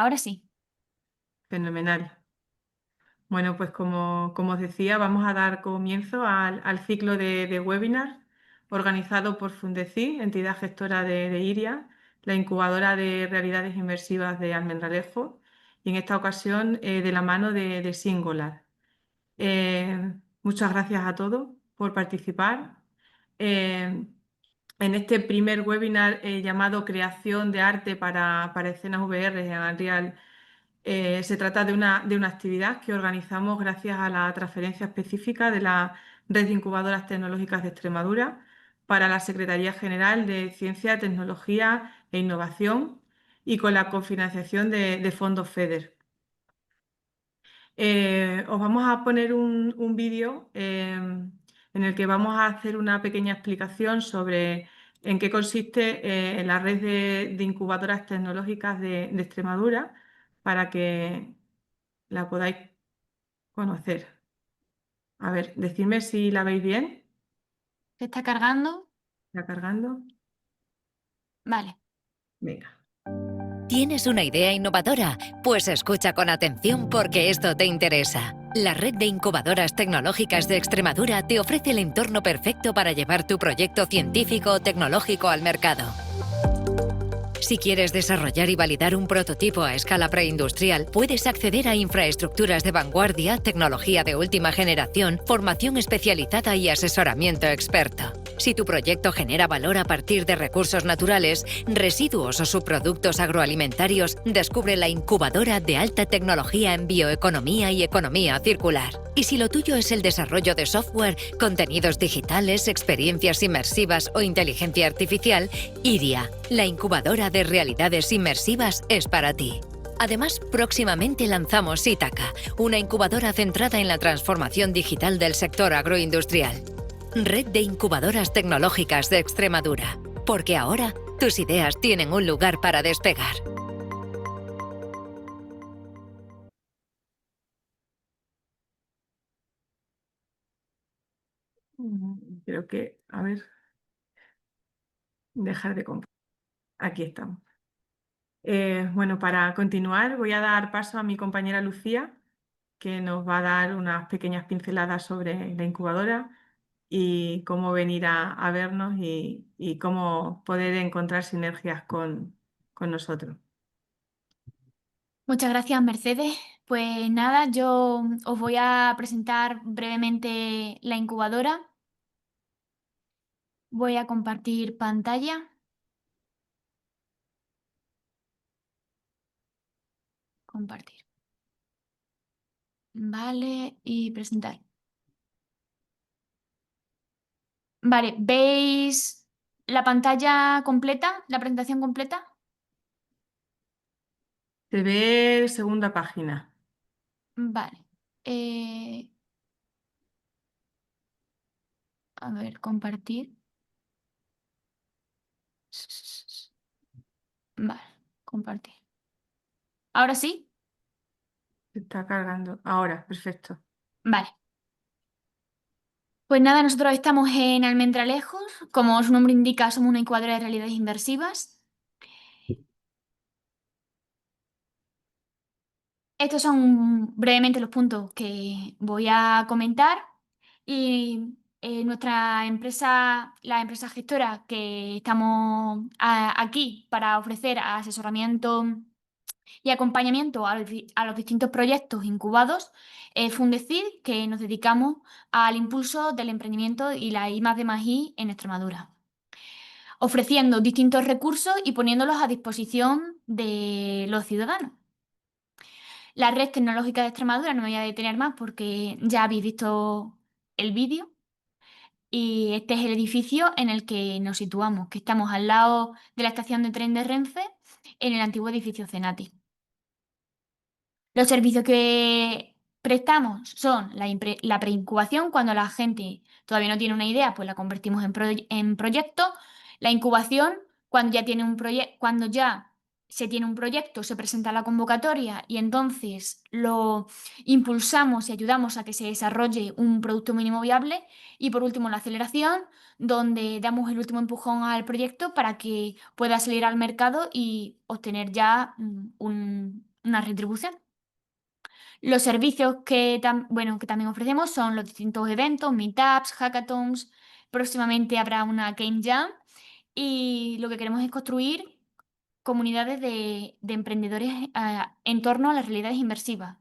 Ahora sí. Fenomenal. Bueno, pues como os decía, vamos a dar comienzo al ciclo de webinars organizado por Fundeci, entidad gestora de IRIA, la incubadora de realidades inmersivas de Almendralejo, y en esta ocasión de la mano de Singular. Muchas gracias a todos por participar. Eh, en este primer webinar llamado Creación de arte para escenas VR en Unreal, se trata de una actividad que organizamos gracias a la transferencia específica de la Red de Incubadoras Tecnológicas de Extremadura para la Secretaría General de Ciencia, Tecnología e Innovación y con la cofinanciación de fondos FEDER. Os vamos a poner un vídeo en el que vamos a hacer una pequeña explicación sobre en qué consiste la red de incubadoras tecnológicas de Extremadura para que la podáis conocer. A ver, decidme si la veis bien. ¿Se está cargando? ¿Está cargando? Vale. Venga. ¿Tienes una idea innovadora? Pues escucha con atención porque esto te interesa. La Red de Incubadoras Tecnológicas de Extremadura te ofrece el entorno perfecto para llevar tu proyecto científico o tecnológico al mercado. Si quieres desarrollar y validar un prototipo a escala preindustrial, puedes acceder a infraestructuras de vanguardia, tecnología de última generación, formación especializada y asesoramiento experto. Si tu proyecto genera valor a partir de recursos naturales, residuos o subproductos agroalimentarios, descubre la incubadora de alta tecnología en bioeconomía y economía circular. Y si lo tuyo es el desarrollo de software, contenidos digitales, experiencias inmersivas o inteligencia artificial, IRIA, la incubadora de realidades inmersivas, es para ti. Además, próximamente lanzamos Ítaca, una incubadora centrada en la transformación digital del sector agroindustrial. Red de Incubadoras Tecnológicas de Extremadura. Porque ahora tus ideas tienen un lugar para despegar. Creo que, a ver, dejar de compartir. Aquí estamos. Bueno, para continuar voy a dar paso a mi compañera Lucía, que nos va a dar unas pequeñas pinceladas sobre la incubadora y cómo venir a vernos y cómo poder encontrar sinergias con nosotros. Muchas gracias, Mercedes. Pues nada, yo os voy a presentar brevemente la incubadora. Voy a compartir pantalla. Compartir. Vale, y presentar. Vale, ¿veis la pantalla completa? ¿La presentación completa? Se ve segunda página. Vale. Eh, a ver, compartir. Vale, compartir. ¿Ahora sí? Se está cargando. Ahora, perfecto. Vale. Pues nada, nosotros estamos en Almendralejos. Como su nombre indica, somos una incubadora de realidades inmersivas. Estos son brevemente los puntos que voy a comentar. Y nuestra empresa, la empresa gestora que estamos aquí para ofrecer asesoramiento y acompañamiento a los distintos proyectos incubados, Fundecid, que nos dedicamos al impulso del emprendimiento y la I+D+I en Extremadura, ofreciendo distintos recursos y poniéndolos a disposición de los ciudadanos. La red tecnológica de Extremadura, no me voy a detener más porque ya habéis visto el vídeo. Y este es el edificio en el que nos situamos, que estamos al lado de la estación de tren de Renfe, en el antiguo edificio Cenati. Los servicios que prestamos son la preincubación, cuando la gente todavía no tiene una idea, pues la convertimos en proyecto. La incubación, cuando ya se tiene un proyecto, se presenta la convocatoria y entonces lo impulsamos y ayudamos a que se desarrolle un producto mínimo viable. Y por último, la aceleración, donde damos el último empujón al proyecto para que pueda salir al mercado y obtener ya una retribución. Los servicios que también ofrecemos son los distintos eventos, meetups, hackathons. Próximamente habrá una Game Jam y lo que queremos es construir comunidades de emprendedores en torno a las realidades inmersivas.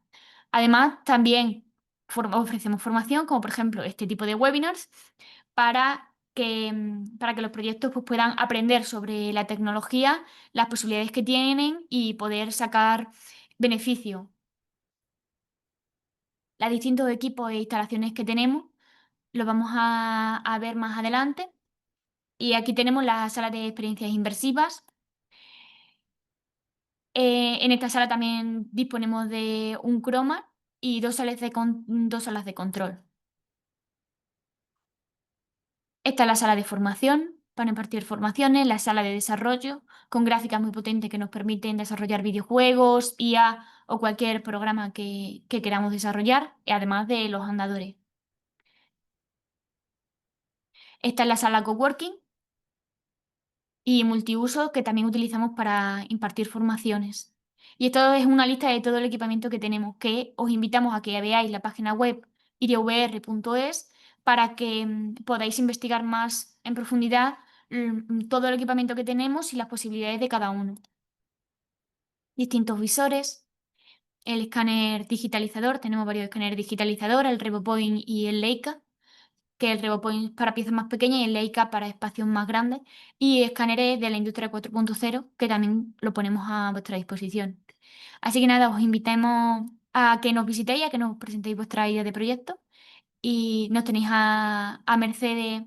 Además, también ofrecemos formación, como por ejemplo este tipo de webinars, para que los proyectos pues, puedan aprender sobre la tecnología, las posibilidades que tienen y poder sacar beneficio. Los distintos equipos e instalaciones que tenemos los vamos a ver más adelante. Y aquí tenemos la sala de experiencias inmersivas. En esta sala también disponemos de un croma y dos salas de control. Esta es la sala de formación para impartir formaciones, la sala de desarrollo con gráficas muy potentes que nos permiten desarrollar videojuegos, IA o cualquier programa que queramos desarrollar, además de los andadores. Esta es la sala coworking y multiuso que también utilizamos para impartir formaciones. Y esto es una lista de todo el equipamiento que tenemos, que os invitamos a que veáis la página web ireovr.es para que podáis investigar más en profundidad todo el equipamiento que tenemos y las posibilidades de cada uno. Distintos visores, el escáner digitalizador, tenemos varios escáneres digitalizadores, el RevoPoint y el Leica, que el RevoPoint para piezas más pequeñas y el Leica para espacios más grandes, y escáneres de la industria 4.0, que también lo ponemos a vuestra disposición. Así que nada, os invitamos a que nos visitéis, a que nos presentéis vuestra idea de proyecto, y nos tenéis a Mercedes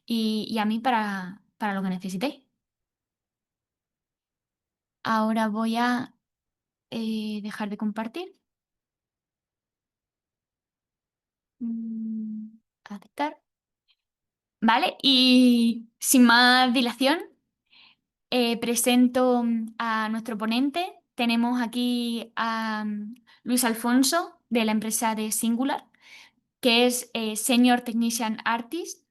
y a mí para lo que necesitéis. Ahora voy a dejar de compartir. Aceptar. Vale, y sin más dilación, presento a nuestro ponente. Tenemos aquí a Luis Alfonso de la empresa de Singular, que es Senior Technician Artist,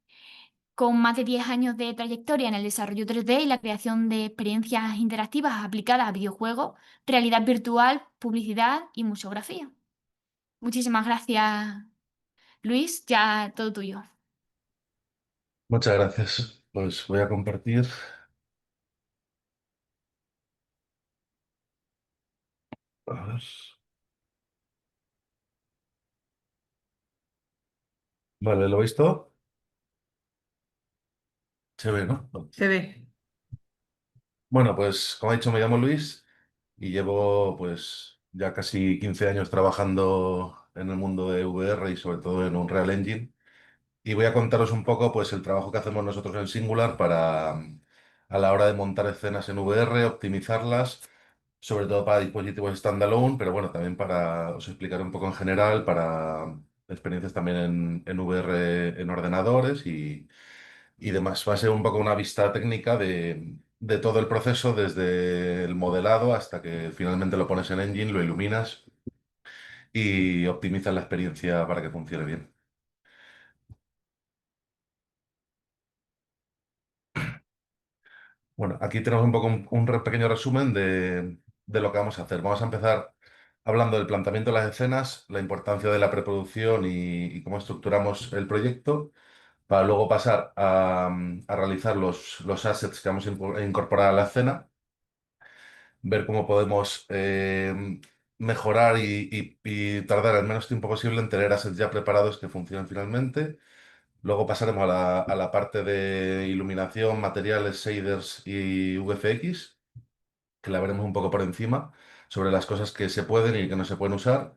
con más de 10 años de trayectoria en el desarrollo 3D y la creación de experiencias interactivas aplicadas a videojuegos, realidad virtual, publicidad y museografía. Muchísimas gracias, Luis, ya todo tuyo. Muchas gracias. Pues voy a compartir. A ver. Vale, ¿lo veis todo? Se ve, ¿no? Vale. Se ve. Bueno, pues como he dicho, me llamo Luis y llevo pues ya casi 15 años trabajando en el mundo de VR y sobre todo en Unreal Engine. Y voy a contaros un poco pues el trabajo que hacemos nosotros en Singular para a la hora de montar escenas en VR, optimizarlas, sobre todo para dispositivos standalone, pero bueno, también para os explicar un poco en general, para experiencias también en VR en ordenadores y demás. Va a ser un poco una vista técnica de todo el proceso, desde el modelado hasta que finalmente lo pones en Engine, lo iluminas y optimizas la experiencia para que funcione bien. Bueno, aquí tenemos un poco un pequeño resumen de lo que vamos a hacer. Vamos a empezar hablando del planteamiento de las escenas, la importancia de la preproducción y cómo estructuramos el proyecto, para luego pasar a realizar los assets que vamos a incorporar a la escena, ver cómo podemos mejorar y tardar el menos tiempo posible en tener assets ya preparados que funcionen finalmente. Luego pasaremos a la parte de iluminación, materiales, shaders y VFX, que la veremos un poco por encima, sobre las cosas que se pueden y que no se pueden usar.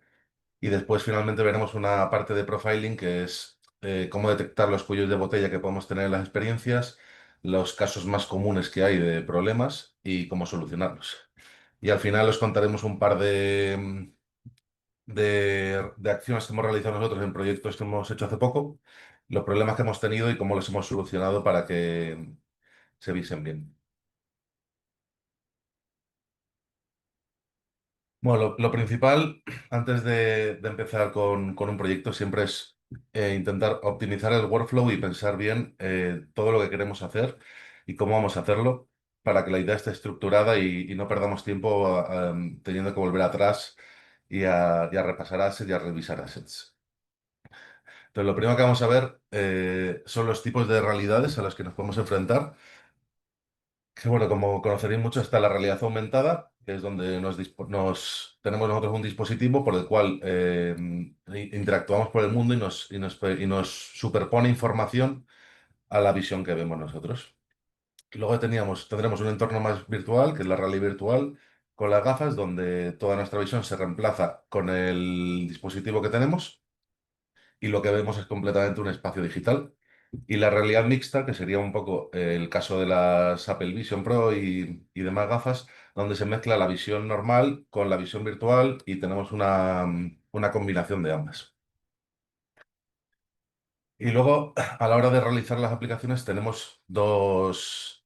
Y después finalmente veremos una parte de profiling, que es cómo detectar los cuellos de botella que podemos tener en las experiencias, los casos más comunes que hay de problemas y cómo solucionarlos. Y al final os contaremos un par de acciones que hemos realizado nosotros en proyectos que hemos hecho hace poco, los problemas que hemos tenido y cómo los hemos solucionado para que se visen bien. Bueno, lo principal antes de empezar con un proyecto siempre es intentar optimizar el workflow y pensar bien todo lo que queremos hacer y cómo vamos a hacerlo. para que la idea esté estructurada y no perdamos tiempo teniendo que volver atrás y a repasar assets y a revisar assets. Entonces, lo primero que vamos a ver son los tipos de realidades a las que nos podemos enfrentar. Que bueno, como conoceréis mucho, está la realidad aumentada, que es donde tenemos nosotros un dispositivo por el cual interactuamos por el mundo y nos superpone información a la visión que vemos nosotros. Luego tendremos un entorno más virtual, que es la realidad virtual, con las gafas, donde toda nuestra visión se reemplaza con el dispositivo que tenemos y lo que vemos es completamente un espacio digital. Y la realidad mixta, que sería un poco el caso de las Apple Vision Pro y demás gafas, donde se mezcla la visión normal con la visión virtual y tenemos una combinación de ambas. Y luego, a la hora de realizar las aplicaciones, tenemos dos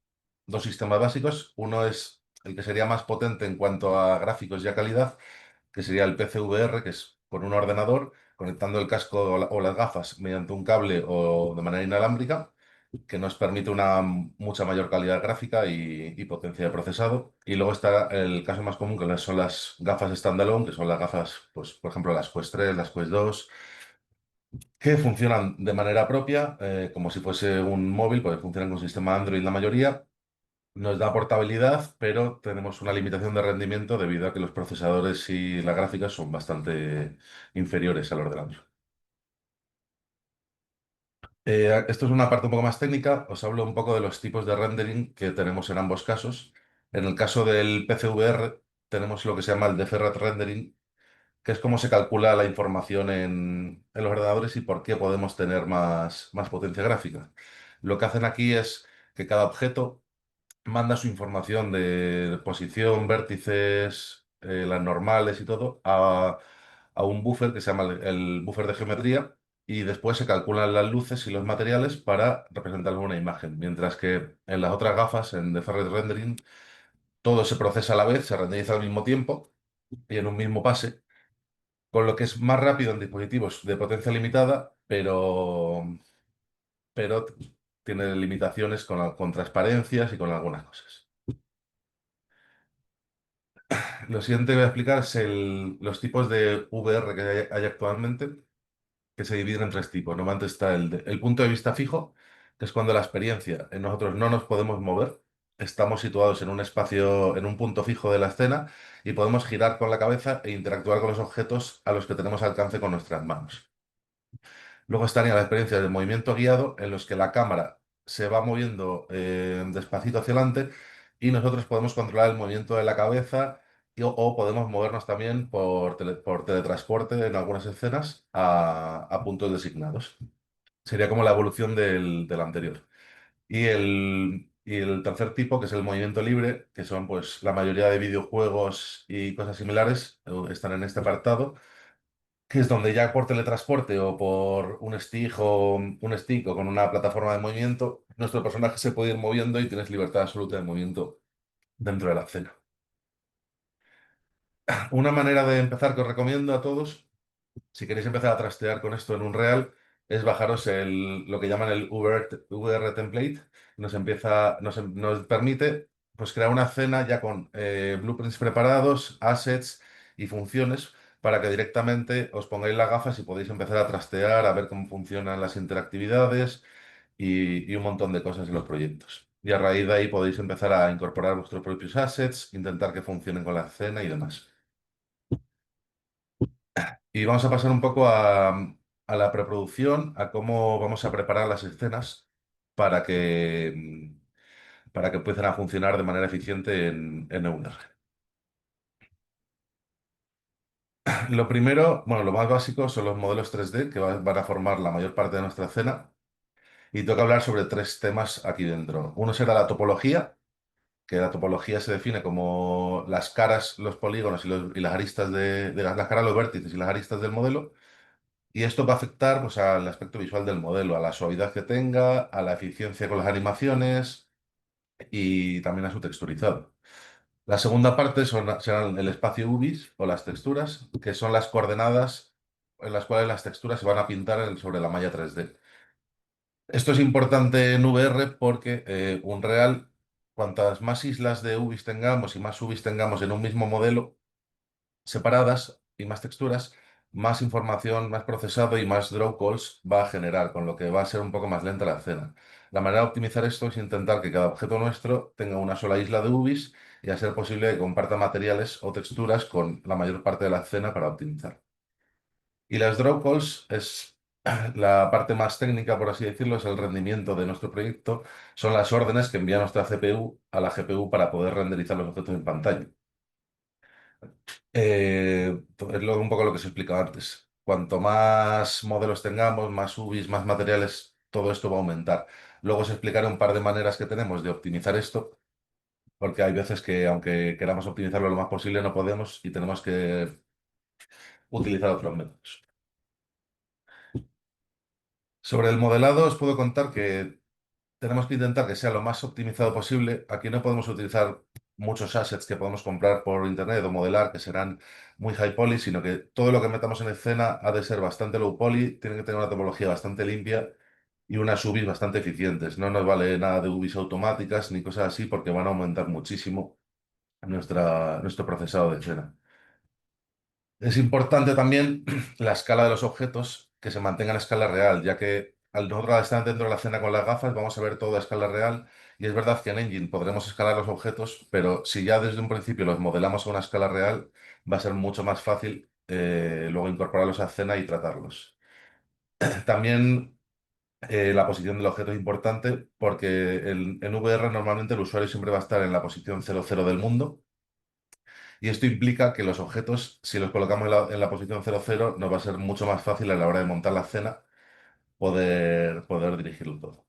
sistemas básicos. Uno es el que sería más potente en cuanto a gráficos y a calidad, que sería el PCVR, que es con un ordenador, conectando el casco o las gafas mediante un cable o de manera inalámbrica, que nos permite una mucha mayor calidad gráfica y potencia de procesado. Y luego está el caso más común, que son las gafas standalone, que son las gafas, pues, por ejemplo, las Quest 3, las Quest 2 que funcionan de manera propia, como si fuese un móvil, porque funcionan con sistema Android la mayoría. Nos da portabilidad, pero tenemos una limitación de rendimiento debido a que los procesadores y las gráficas son bastante inferiores al ordenador. Esto es una parte un poco más técnica. Os hablo un poco de los tipos de rendering que tenemos en ambos casos. En el caso del PCVR, tenemos lo que se llama el deferred rendering, que es cómo se calcula la información en los ordenadores y por qué podemos tener más potencia gráfica. Lo que hacen aquí es que cada objeto manda su información de posición, vértices, las normales y todo, a un buffer que se llama el buffer de geometría y después se calculan las luces y los materiales para representar una imagen. Mientras que en las otras gafas, en Deferred Rendering, todo se procesa a la vez, se renderiza al mismo tiempo y en un mismo pase, con lo que es más rápido en dispositivos de potencia limitada, pero tiene limitaciones con transparencias y con algunas cosas. Lo siguiente que voy a explicar es los tipos de VR que hay actualmente, que se dividen en tres tipos. Normalmente está el punto de vista fijo, que es cuando la experiencia, nosotros no nos podemos mover, estamos situados en un espacio, en un punto fijo de la escena y podemos girar con la cabeza e interactuar con los objetos a los que tenemos alcance con nuestras manos. Luego estaría la experiencia del movimiento guiado, en los que la cámara se va moviendo despacito hacia adelante y nosotros podemos controlar el movimiento de la cabeza o podemos movernos también por teletransporte en algunas escenas a puntos designados. Sería como la evolución del anterior. Y el tercer tipo, que es el movimiento libre, que son pues la mayoría de videojuegos y cosas similares, están en este apartado que es donde ya por teletransporte o por un stick o con una plataforma de movimiento, nuestro personaje se puede ir moviendo y tienes libertad absoluta de movimiento dentro de la escena. Una manera de empezar que os recomiendo a todos, si queréis empezar a trastear con esto en un real, es bajaros lo que llaman el VR template. Nos permite pues, crear una escena ya con blueprints preparados, assets y funciones para que directamente os pongáis las gafas y podéis empezar a trastear, a ver cómo funcionan las interactividades y un montón de cosas en los proyectos. Y a raíz de ahí podéis empezar a incorporar vuestros propios assets, intentar que funcionen con la escena y demás. Y vamos a pasar un poco a la preproducción, a cómo vamos a preparar las escenas para que empiecen a funcionar de manera eficiente en Euler. Lo primero, bueno, lo más básico son los modelos 3D que van a formar la mayor parte de nuestra escena. Y tengo que hablar sobre tres temas aquí dentro. Uno será la topología, que la topología se define como las caras, los polígonos y las aristas de las caras, los vértices y las aristas del modelo. Y esto va a afectar pues, al aspecto visual del modelo, a la suavidad que tenga, a la eficiencia con las animaciones y también a su texturizado. La segunda parte serán el espacio UVIS o las texturas, que son las coordenadas en las cuales las texturas se van a pintar sobre la malla 3D. Esto es importante en VR porque Unreal cuantas más islas de UVIs tengamos y más UVIs tengamos en un mismo modelo, separadas y más texturas, más información, más procesado y más draw calls va a generar, con lo que va a ser un poco más lenta la escena. La manera de optimizar esto es intentar que cada objeto nuestro tenga una sola isla de UVIs y a ser posible que comparta materiales o texturas con la mayor parte de la escena para optimizar. Y las draw calls es la parte más técnica, por así decirlo, es el rendimiento de nuestro proyecto. Son las órdenes que envía nuestra CPU a la GPU para poder renderizar los objetos en pantalla. Es un poco lo que os explicaba antes. Cuanto más modelos tengamos, más UVIs, más materiales, todo esto va a aumentar. Luego os explicaré un par de maneras que tenemos de optimizar esto, porque hay veces que aunque queramos optimizarlo lo más posible, no podemos y tenemos que utilizar otros métodos. Sobre el modelado os puedo contar que tenemos que intentar que sea lo más optimizado posible. Aquí no podemos utilizar muchos assets que podemos comprar por internet o modelar, que serán muy high poly, sino que todo lo que metamos en escena ha de ser bastante low poly, tiene que tener una topología bastante limpia y unas UVIs bastante eficientes. No nos vale nada de UVIs automáticas ni cosas así porque van a aumentar muchísimo nuestro procesado de escena. Es importante también la escala de los objetos que se mantengan a escala real, ya que al nosotros estar dentro de la escena con las gafas vamos a ver todo a escala real y es verdad que en Engine podremos escalar los objetos, pero si ya desde un principio los modelamos a una escala real, va a ser mucho más fácil luego incorporarlos a escena y tratarlos. También la posición del objeto es importante porque en VR normalmente el usuario siempre va a estar en la posición 00 del mundo. Y esto implica que los objetos, si los colocamos en la posición 00, nos va a ser mucho más fácil a la hora de montar la escena poder dirigirlo todo.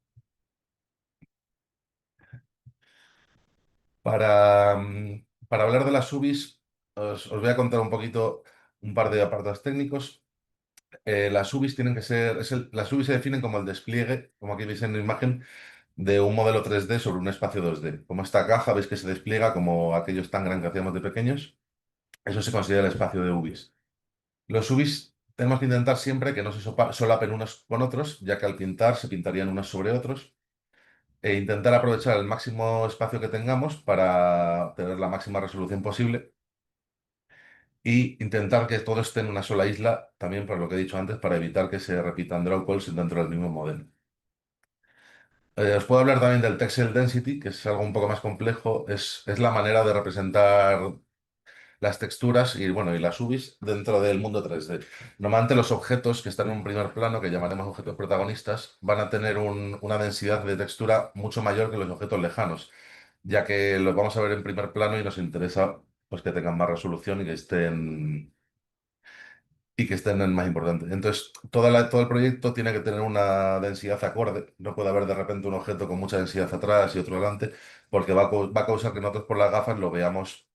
Para hablar de las UVIs, os voy a contar un poquito un par de apartados técnicos. Las UVIs tienen que ser, las UVIs se definen como el despliegue, como aquí veis en la imagen, de un modelo 3D sobre un espacio 2D. Como esta caja, veis que se despliega como aquellos tan grandes que hacíamos de pequeños. Eso se considera el espacio de UVIs. Los subis tenemos que intentar siempre que no se solapen unos con otros, ya que al pintar se pintarían unos sobre otros, e intentar aprovechar el máximo espacio que tengamos para tener la máxima resolución posible y intentar que todo esté en una sola isla, también por lo que he dicho antes, para evitar que se repitan draw calls dentro del mismo modelo. Os puedo hablar también del Texel Density, que es algo un poco más complejo. Es la manera de representar las texturas y bueno, y las UVIs dentro del mundo 3D. Normalmente los objetos que están en un primer plano, que llamaremos objetos protagonistas, van a tener una densidad de textura mucho mayor que los objetos lejanos, ya que los vamos a ver en primer plano y nos interesa pues que tengan más resolución y que estén en más importante. Entonces, todo el proyecto tiene que tener una densidad acorde. No puede haber de repente un objeto con mucha densidad atrás y otro delante, porque va a causar que nosotros por las gafas lo veamos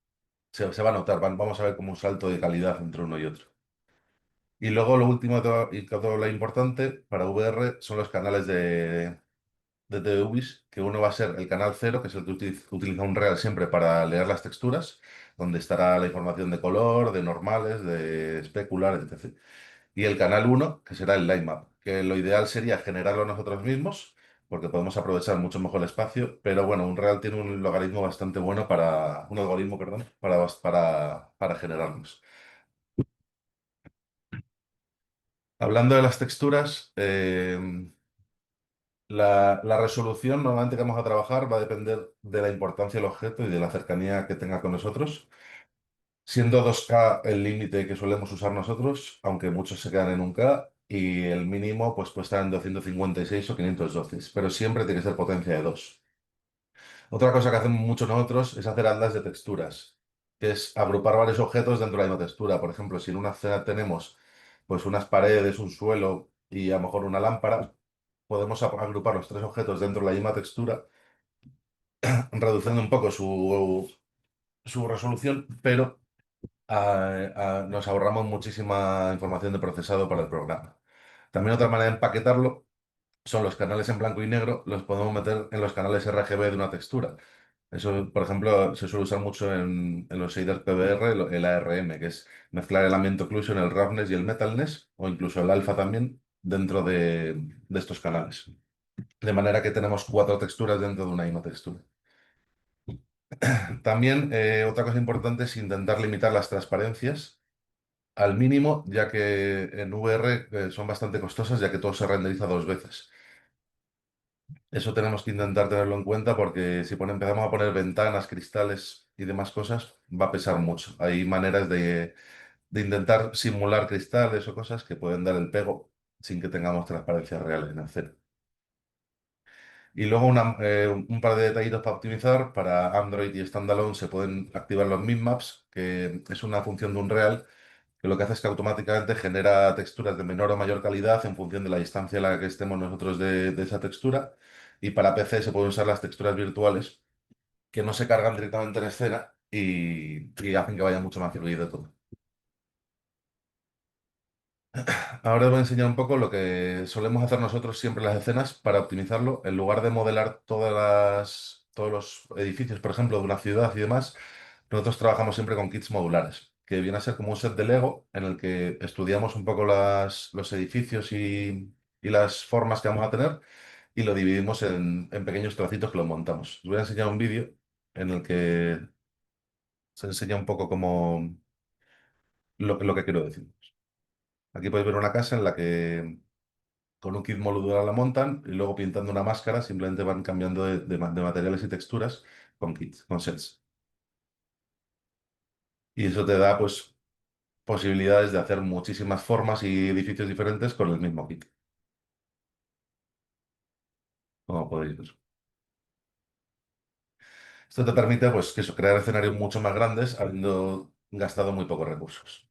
se va a notar, vamos a ver como un salto de calidad entre uno y otro. Y luego lo último y todo lo importante para VR son los canales de TVs, que uno va a ser el canal cero, que es el que utiliza un Real siempre para leer las texturas, donde estará la información de color, de normales, de especular, etc. Y el canal uno, que será el line map, que lo ideal sería generarlo nosotros mismos, porque podemos aprovechar mucho mejor el espacio, pero bueno, un Real tiene un logaritmo bastante bueno un algoritmo, perdón, para generarlos. Hablando de las texturas, la resolución normalmente que vamos a trabajar va a depender de la importancia del objeto y de la cercanía que tenga con nosotros, siendo 2K el límite que solemos usar nosotros, aunque muchos se quedan en 1K, y el mínimo pues puede estar en 256 o 512, pero siempre tiene que ser potencia de 2. Otra cosa que hacemos mucho nosotros es hacer atlas de texturas, que es agrupar varios objetos dentro de la misma textura. Por ejemplo, si en una escena tenemos pues unas paredes, un suelo y a lo mejor una lámpara, podemos agrupar los tres objetos dentro de la misma textura, reduciendo un poco su resolución, pero nos ahorramos muchísima información de procesado para el programa. También otra manera de empaquetarlo son los canales en blanco y negro, los podemos meter en los canales RGB de una textura. Eso, por ejemplo, se suele usar mucho en los shaders PBR, el ARM, que es mezclar el ambient occlusion, el roughness y el metalness, o incluso el alfa también, dentro de estos canales. De manera que tenemos cuatro texturas dentro de una misma textura. También otra cosa importante es intentar limitar las transparencias al mínimo, ya que en VR son bastante costosas, ya que todo se renderiza dos veces. Eso tenemos que intentar tenerlo en cuenta porque si empezamos a poner ventanas, cristales y demás cosas, va a pesar mucho. Hay maneras de intentar simular cristales o cosas que pueden dar el pego sin que tengamos transparencia real en el cero. Y luego un par de detallitos para optimizar. Para Android y Standalone se pueden activar los minmaps, que es una función de Unreal que lo que hace es que automáticamente genera texturas de menor o mayor calidad en función de la distancia en la que estemos nosotros de esa textura. Y para PC se pueden usar las texturas virtuales que no se cargan directamente en escena y hacen que vaya mucho más fluido todo. Ahora os voy a enseñar un poco lo que solemos hacer nosotros siempre en las escenas para optimizarlo. En lugar de modelar todos los edificios, por ejemplo, de una ciudad y demás, nosotros trabajamos siempre con kits modulares, que viene a ser como un set de Lego en el que estudiamos un poco los edificios y las formas que vamos a tener y lo dividimos en pequeños trocitos que lo montamos. Os voy a enseñar un vídeo en el que se enseña un poco cómo lo que quiero decir. Aquí podéis ver una casa en la que con un kit modular la montan y luego pintando una máscara simplemente van cambiando de materiales y texturas con kits, con sets. Y eso te da pues posibilidades de hacer muchísimas formas y edificios diferentes con el mismo kit, como podéis ver. Esto te permite pues que eso, crear escenarios mucho más grandes habiendo gastado muy pocos recursos.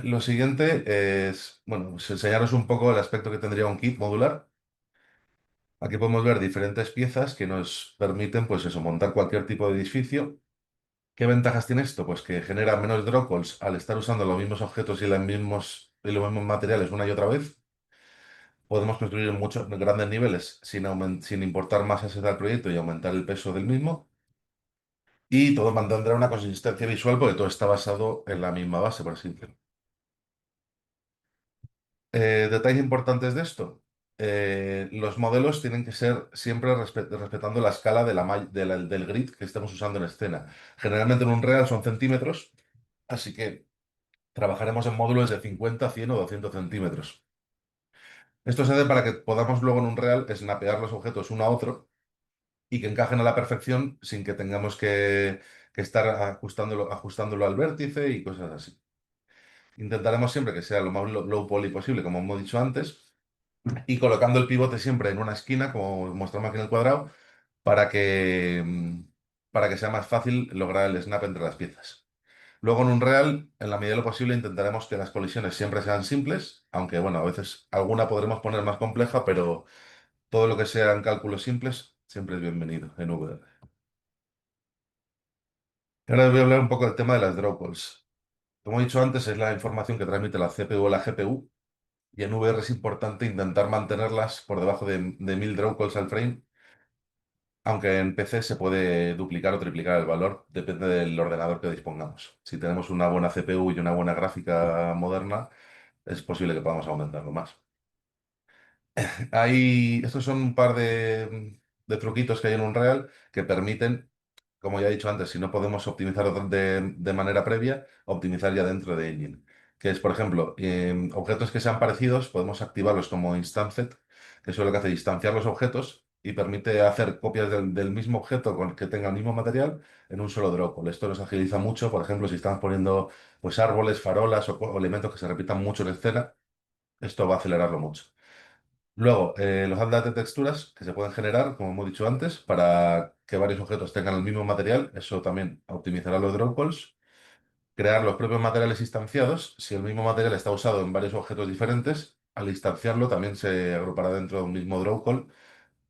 Lo siguiente es, bueno, pues enseñaros un poco el aspecto que tendría un kit modular. Aquí podemos ver diferentes piezas que nos permiten, pues eso, montar cualquier tipo de edificio. ¿Qué ventajas tiene esto? Pues que genera menos drawballs al estar usando los mismos objetos y los mismos materiales una y otra vez. Podemos construir en muchos grandes niveles sin importar más al proyecto y aumentar el peso del mismo. Y todo mantendrá una consistencia visual porque todo está basado en la misma base, por así decirlo. Detalles importantes de esto. Los modelos tienen que ser siempre respetando la escala del grid que estemos usando en escena. Generalmente en un real son centímetros, así que trabajaremos en módulos de 50, 100 o 200 centímetros. Esto se hace para que podamos luego en un real snapear los objetos uno a otro y que encajen a la perfección sin que tengamos que estar ajustándolo al vértice y cosas así. Intentaremos siempre que sea lo más low poly posible, como hemos dicho antes, y colocando el pivote siempre en una esquina, como mostramos aquí en el cuadrado, para para que sea más fácil lograr el snap entre las piezas. Luego en un real, en la medida de lo posible, intentaremos que las colisiones siempre sean simples, aunque bueno, a veces alguna podremos poner más compleja, pero todo lo que sean cálculos simples siempre es bienvenido en VR. Ahora os voy a hablar un poco del tema de las draw calls. Como he dicho antes, es la información que transmite la CPU o la GPU, y en VR es importante intentar mantenerlas por debajo de 1000 draw calls al frame, aunque en PC se puede duplicar o triplicar el valor, depende del ordenador que dispongamos. Si tenemos una buena CPU y una buena gráfica moderna, es posible que podamos aumentarlo más. Estos son un par de truquitos que hay en Unreal que permiten, como ya he dicho antes, si no podemos optimizar de manera previa, optimizar ya dentro de Engine. Que es, por ejemplo, objetos que sean parecidos, podemos activarlos como instancet, que eso es lo que hace distanciar los objetos y permite hacer copias del mismo objeto que tenga el mismo material en un solo droplet. Esto nos agiliza mucho, por ejemplo, si estamos poniendo pues, árboles, farolas o elementos que se repitan mucho en escena, esto va a acelerarlo mucho. Luego, los handlers de texturas que se pueden generar, como hemos dicho antes, para que varios objetos tengan el mismo material. Eso también optimizará los draw calls. Crear los propios materiales instanciados. Si el mismo material está usado en varios objetos diferentes, al instanciarlo también se agrupará dentro de un mismo draw call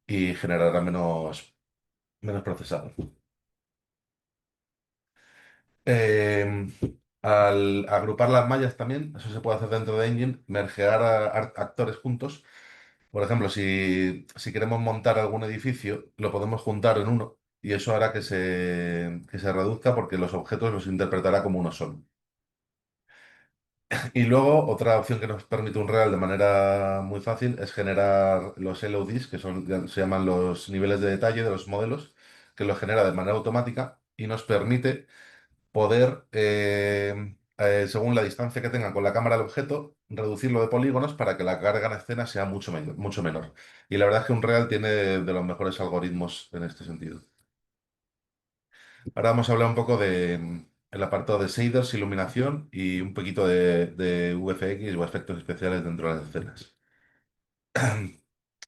y generará menos procesado. Eh, Al agrupar las mallas también, eso se puede hacer dentro de Engine, mergear actores juntos. Por ejemplo, si queremos montar algún edificio, lo podemos juntar en uno y eso hará que se reduzca porque los objetos los interpretará como uno solo. Y luego otra opción que nos permite Unreal de manera muy fácil es generar los LODs, que son, se llaman los niveles de detalle de los modelos, que los genera de manera automática y nos permite poder, según la distancia que tengan con la cámara del objeto, reducirlo de polígonos para que la carga en escena sea mucho menor. Y la verdad es que Unreal tiene de los mejores algoritmos en este sentido. Ahora vamos a hablar un poco de el apartado de shaders, iluminación y un poquito de VFX o efectos especiales dentro de las escenas.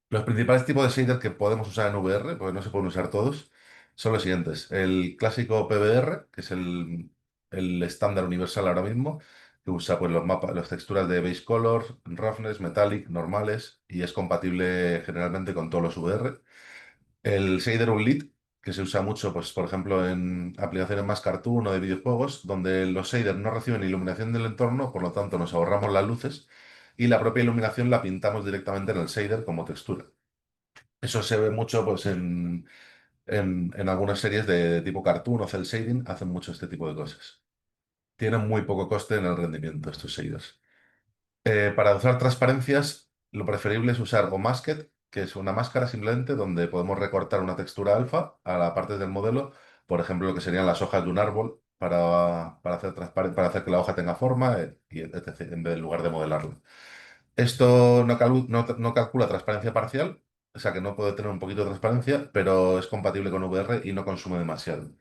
Los principales tipos de shaders que podemos usar en VR, porque no se pueden usar todos, son los siguientes. El clásico PBR, que es el estándar universal ahora mismo, que usa pues, los mapas, las texturas de base color, roughness, metallic, normales, y es compatible generalmente con todos los VR. El shader unlit, que se usa mucho, pues, por ejemplo, en aplicaciones más cartoon o de videojuegos, donde los shaders no reciben iluminación del entorno, por lo tanto nos ahorramos las luces y la propia iluminación la pintamos directamente en el shader como textura. Eso se ve mucho pues, en algunas series de tipo cartoon o cel shading, hacen mucho este tipo de cosas. Tienen muy poco coste en el rendimiento estos shaders. Para usar transparencias, lo preferible es usar o Masked, que es una máscara simplemente donde podemos recortar una textura alfa a la parte del modelo, por ejemplo, lo que serían las hojas de un árbol para hacer para hacer que la hoja tenga forma y etc., en lugar de modelarlo. Esto no calcula transparencia parcial, o sea que no puede tener un poquito de transparencia, pero es compatible con VR y no consume demasiado.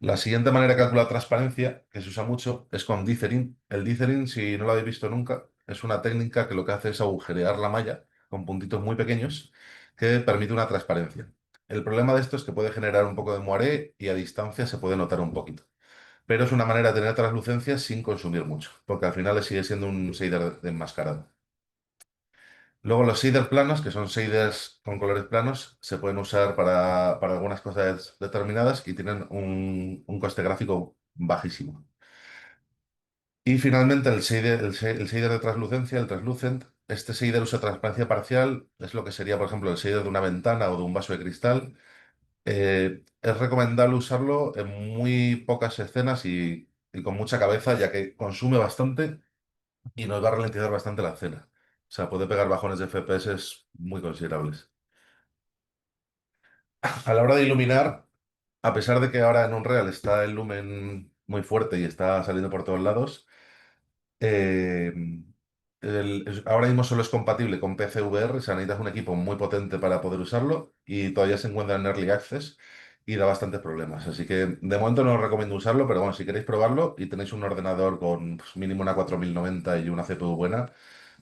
La siguiente manera de calcular transparencia, que se usa mucho, es con dithering. El dithering, si no lo habéis visto nunca, es una técnica que lo que hace es agujerear la malla con puntitos muy pequeños que permite una transparencia. El problema de esto es que puede generar un poco de moiré y a distancia se puede notar un poquito. Pero es una manera de tener translucencia sin consumir mucho, porque al final sigue siendo un shader de enmascarado. Luego los shaders planos, que son shaders con colores planos, se pueden usar para algunas cosas determinadas y tienen un coste gráfico bajísimo. Y finalmente el shader de translucencia, el translucent. Este shader usa transparencia parcial, es lo que sería, por ejemplo, el shader de una ventana o de un vaso de cristal. Es recomendable usarlo en muy pocas escenas y con mucha cabeza, ya que consume bastante y nos va a ralentizar bastante la escena. O sea, puede pegar bajones de FPS muy considerables. A la hora de iluminar, a pesar de que ahora en Unreal está el lumen muy fuerte y está saliendo por todos lados, eh, ahora mismo solo es compatible con PC VR, o sea, necesitas un equipo muy potente para poder usarlo y todavía se encuentra en Early Access y da bastantes problemas. Así que de momento no os recomiendo usarlo, pero bueno, si queréis probarlo y tenéis un ordenador con pues, mínimo una 4090 y una CPU buena,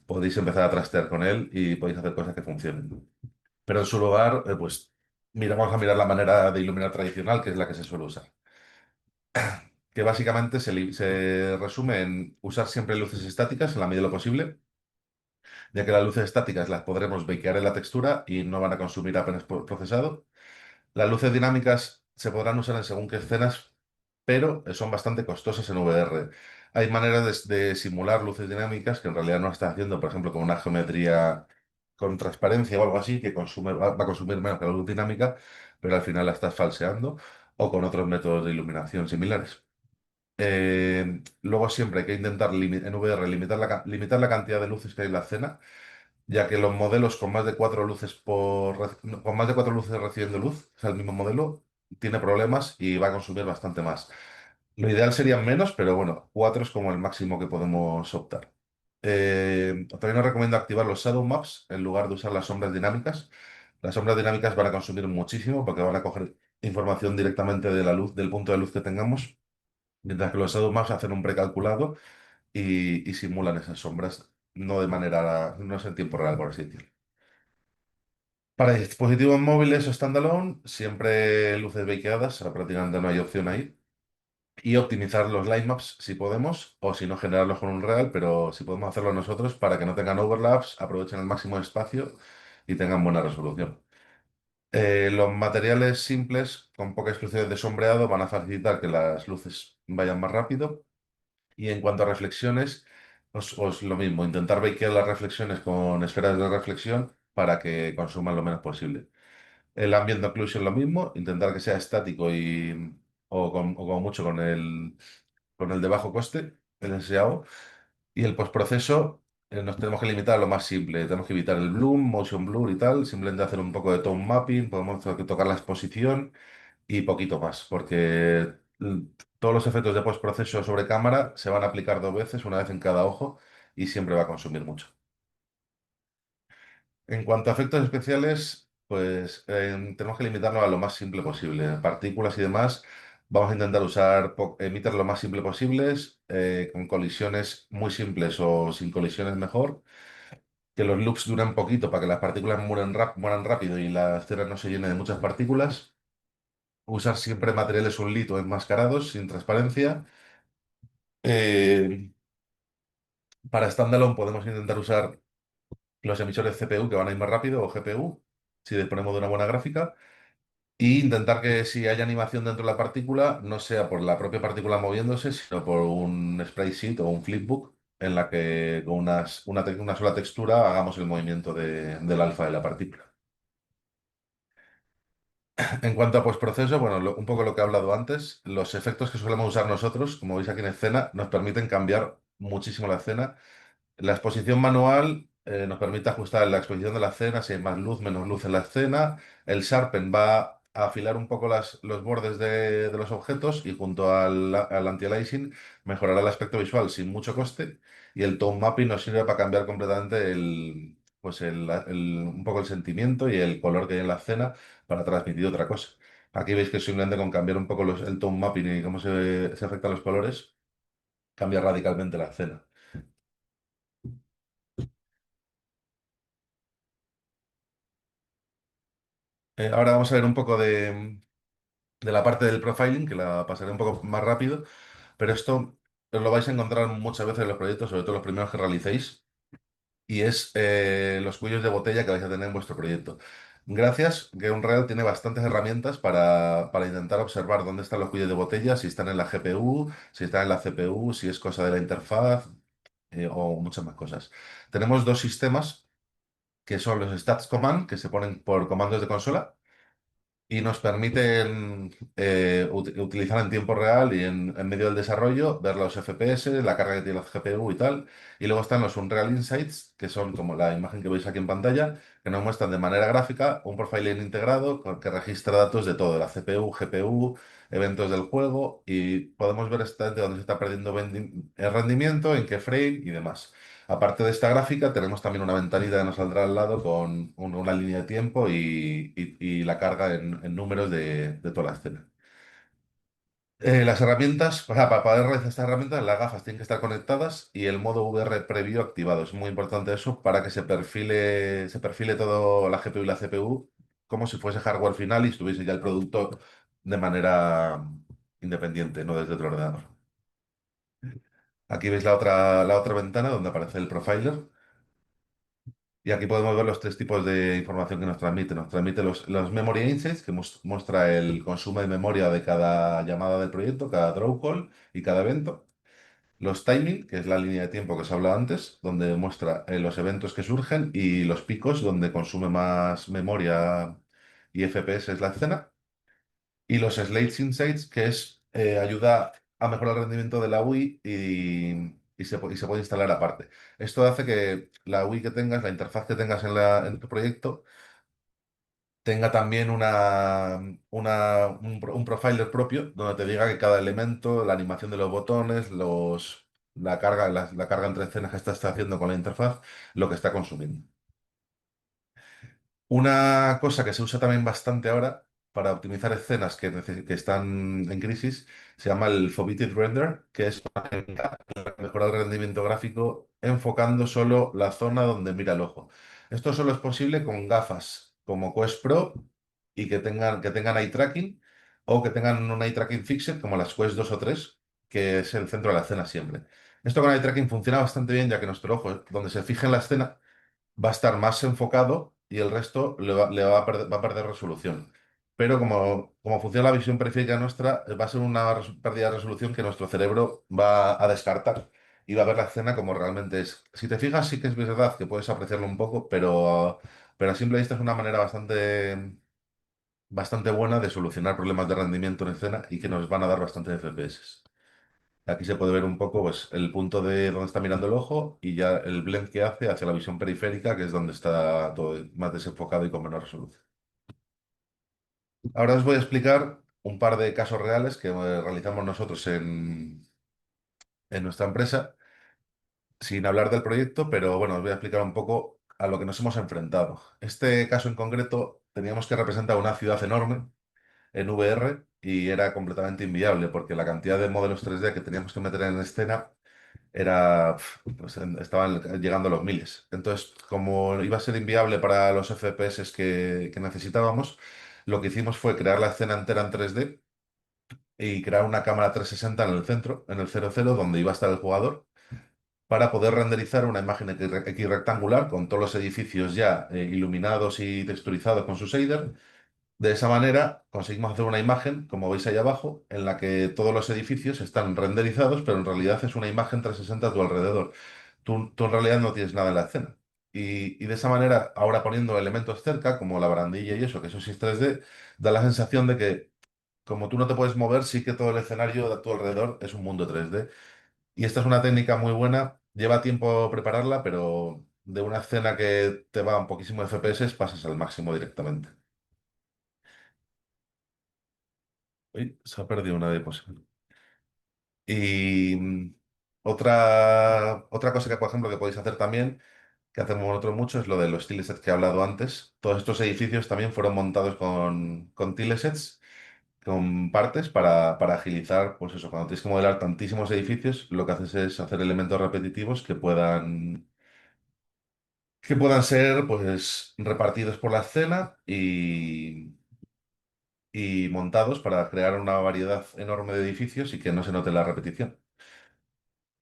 podéis empezar a trastear con él y podéis hacer cosas que funcionen. Pero en su lugar, pues vamos a mirar la manera de iluminar tradicional, que es la que se suele usar. Que básicamente se resume en usar siempre luces estáticas en la medida de lo posible, ya que las luces estáticas las podremos bakear en la textura y no van a consumir apenas procesado. Las luces dinámicas se podrán usar en según qué escenas, pero son bastante costosas en VR. Hay maneras de simular luces dinámicas que en realidad no están haciendo, por ejemplo, con una geometría con transparencia o algo así, que va a consumir menos que la luz dinámica, pero al final la estás falseando, o con otros métodos de iluminación similares. Luego siempre hay que intentar en VR limitar la cantidad de luces que hay en la escena, ya que los modelos con más de cuatro luces no, con más de cuatro luces recibiendo luz, o sea, el mismo modelo, tiene problemas y va a consumir bastante más. Lo ideal serían menos, pero bueno, cuatro es como el máximo que podemos optar. También os recomiendo activar los Shadow Maps en lugar de usar las sombras dinámicas. Las sombras dinámicas van a consumir muchísimo porque van a coger información directamente de la luz, del punto de luz que tengamos, mientras que los Shadow Maps hacen un precalculado y simulan esas sombras, no es en tiempo real, por así decirlo. Para dispositivos móviles o standalone, siempre luces bakeadas, o sea, prácticamente no hay opción ahí. Y optimizar los lightmaps si podemos, o si no, generarlos con Unreal, pero si podemos hacerlo nosotros para que no tengan overlaps, aprovechen el máximo de espacio y tengan buena resolución. Los materiales simples, con pocas instrucciones de sombreado, van a facilitar que las luces vayan más rápido. Y en cuanto a reflexiones, os lo mismo, intentar bakear las reflexiones con esferas de reflexión para que consuman lo menos posible. El ambient occlusion lo mismo, intentar que sea estático o como mucho con el de bajo coste, el SAO, Y el postproceso nos tenemos que limitar a lo más simple. Tenemos que evitar el bloom, motion blur y tal. Simplemente hacer un poco de tone mapping, podemos tocar la exposición y poquito más, porque todos los efectos de postproceso sobre cámara se van a aplicar 2 veces, una vez en cada ojo, y siempre va a consumir mucho. En cuanto a efectos especiales, pues tenemos que limitarnos a lo más simple posible. Partículas y demás, vamos a intentar usar emitter lo más simple posibles, con colisiones muy simples o sin colisiones mejor. Que los loops duren poquito para que las partículas mueran rápido y la escena no se llene de muchas partículas. Usar siempre materiales unlit o enmascarados sin transparencia. Eh, para standalone podemos intentar usar los emisores CPU que van a ir más rápido o GPU, si disponemos de una buena gráfica. Y intentar que si hay animación dentro de la partícula, no sea por la propia partícula moviéndose, sino por un spray sheet o un flipbook en la que con una sola textura hagamos el movimiento del alfa de la partícula. En cuanto a postproceso, bueno, un poco lo que he hablado antes, los efectos que solemos usar nosotros, como veis aquí en escena, nos permiten cambiar muchísimo la escena. La exposición manual nos permite ajustar la exposición de la escena, si hay más luz, menos luz en la escena. El Sharpen va a afilar un poco los bordes de los objetos y junto al anti-aliasing mejorará el aspecto visual sin mucho coste. Y el Tone Mapping nos sirve para cambiar completamente un poco el sentimiento y el color que hay en la escena para transmitir otra cosa. Aquí veis que simplemente con cambiar un poco el Tone Mapping y cómo se afectan los colores, cambia radicalmente la escena. Ahora vamos a ver un poco de la parte del profiling, que la pasaré un poco más rápido, pero esto os lo vais a encontrar muchas veces en los proyectos, sobre todo los primeros que realicéis, y es los cuellos de botella que vais a tener en vuestro proyecto. Gracias, que Unreal tiene bastantes herramientas para intentar observar dónde están los cuellos de botella, si están en la GPU, si están en la CPU, si es cosa de la interfaz, o muchas más cosas. Tenemos dos sistemas que son los Stats Command, que se ponen por comandos de consola, y nos permiten utilizar en tiempo real y en medio del desarrollo, ver los FPS, la carga que tiene la GPU y tal. Y luego están los Unreal Insights, que son como la imagen que veis aquí en pantalla, que nos muestran de manera gráfica un profiling integrado que registra datos de todo, la CPU, GPU, eventos del juego, y podemos ver exactamente dónde se está perdiendo el rendimiento, en qué frame y demás. Aparte de esta gráfica, tenemos también una ventanita que nos saldrá al lado con una línea de tiempo y la carga en números de toda la escena. Las herramientas, o sea, para poder realizar estas herramientas, las gafas tienen que estar conectadas y el modo VR previo activado. Es muy importante eso para que se perfile todo la GPU y la CPU como si fuese hardware final y estuviese ya el producto de manera independiente, no desde otro ordenador. Aquí veis la otra ventana donde aparece el profiler. Y aquí podemos ver los tres tipos de información que nos transmite. Nos transmite los Memory Insights, que muestra el consumo de memoria de cada llamada del proyecto, cada draw call y cada evento. Los Timing, que es la línea de tiempo que os hablaba antes, donde muestra los eventos que surgen y los picos, donde consume más memoria y FPS es la escena. Y los Slates Insights, que es ayuda a mejorar el rendimiento de la UI y se puede instalar aparte. Esto hace que la UI que tengas, la interfaz que tengas en tu proyecto, tenga también un profiler propio donde te diga que cada elemento, la animación de los botones, la carga entre escenas que estás haciendo con la interfaz, lo que está consumiendo. Una cosa que se usa también bastante ahora para optimizar escenas que están en crisis se llama el Foveated Render, que es para mejorar el rendimiento gráfico enfocando solo la zona donde mira el ojo. Esto solo es posible con gafas como Quest Pro y que tengan eye tracking o que tengan un eye tracking fixed como las Quest 2 o 3, que es el centro de la escena siempre. Esto con eye tracking funciona bastante bien ya que nuestro ojo, donde se fije en la escena, va a estar más enfocado y el resto le va a perder resolución. Pero como funciona la visión periférica nuestra, va a ser una pérdida de resolución que nuestro cerebro va a descartar y va a ver la escena como realmente es. Si te fijas, sí que es verdad que puedes apreciarlo un poco, pero a simple vista es una manera bastante buena de solucionar problemas de rendimiento en escena y que nos van a dar bastantes FPS. Aquí se puede ver un poco pues, el punto de donde está mirando el ojo y ya el blend que hace hacia la visión periférica, que es donde está todo más desenfocado y con menor resolución. Ahora os voy a explicar un par de casos reales que realizamos nosotros en nuestra empresa, sin hablar del proyecto, pero bueno, os voy a explicar un poco a lo que nos hemos enfrentado. Este caso en concreto teníamos que representar una ciudad enorme en VR y era completamente inviable porque la cantidad de modelos 3D que teníamos que meter en escena era, pues, estaban llegando a los miles. Entonces, como iba a ser inviable para los FPS que necesitábamos, lo que hicimos fue crear la escena entera en 3D y crear una cámara 360 en el centro, en el 00, donde iba a estar el jugador, para poder renderizar una imagen X rectangular con todos los edificios ya iluminados y texturizados con su shader. De esa manera conseguimos hacer una imagen, como veis ahí abajo, en la que todos los edificios están renderizados, pero en realidad es una imagen 360 a tu alrededor. Tú en realidad no tienes nada en la escena. Y de esa manera, ahora poniendo elementos cerca, como la barandilla y eso, que eso sí es 3D, da la sensación de que como tú no te puedes mover, sí que todo el escenario a tu alrededor es un mundo 3D. Y esta es una técnica muy buena, lleva tiempo prepararla, pero de una escena que te va a un poquísimo de FPS pasas al máximo directamente. Uy, se ha perdido una diapositiva. Y otra cosa que, por ejemplo, que podéis hacer también, que hacemos nosotros mucho, es lo de los tilesets que he hablado antes. Todos estos edificios también fueron montados con tilesets, con partes para agilizar, pues eso, cuando tienes que modelar tantísimos edificios, lo que haces es hacer elementos repetitivos que puedan ser, pues, repartidos por la escena y montados para crear una variedad enorme de edificios y que no se note la repetición.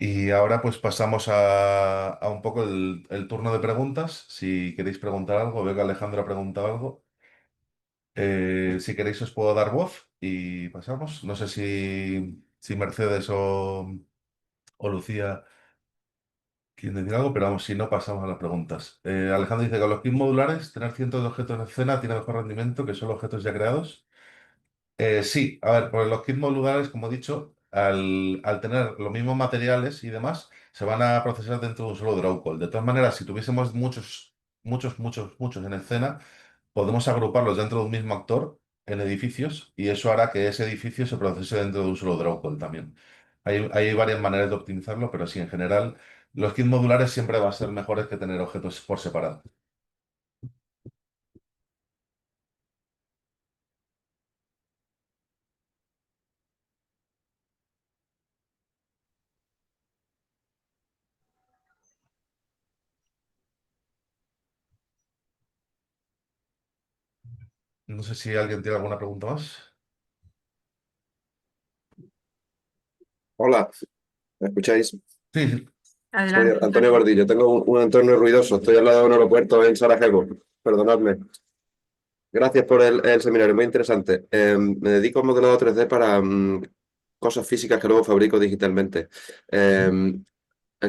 Y ahora pues pasamos a un poco el turno de preguntas. Si queréis preguntar algo, veo que Alejandro ha preguntado algo. Si queréis os puedo dar voz y pasamos. No sé si Mercedes o Lucía quieren decir algo, pero vamos, si no pasamos a las preguntas. Alejandro dice que con los kits modulares, tener cientos de objetos en escena tiene mejor rendimiento que solo objetos ya creados. Sí, a ver, pues los kits modulares, como he dicho, al tener los mismos materiales y demás, se van a procesar dentro de un solo draw call. De todas maneras, si tuviésemos muchos en escena, podemos agruparlos dentro de un mismo actor en edificios y eso hará que ese edificio se procese dentro de un solo draw call también. Hay varias maneras de optimizarlo, pero sí, en general, los kits modulares siempre van a ser mejores que tener objetos por separado. No sé si alguien tiene alguna pregunta más. Hola, ¿me escucháis? Sí, sí. Soy Adelante, Antonio Antonio. Gordillo. Tengo un entorno ruidoso. Estoy al lado de un aeropuerto en Sarajevo. Perdonadme. Gracias por el seminario, muy interesante. Me dedico a modelado 3D para cosas físicas que luego fabrico digitalmente. ¿El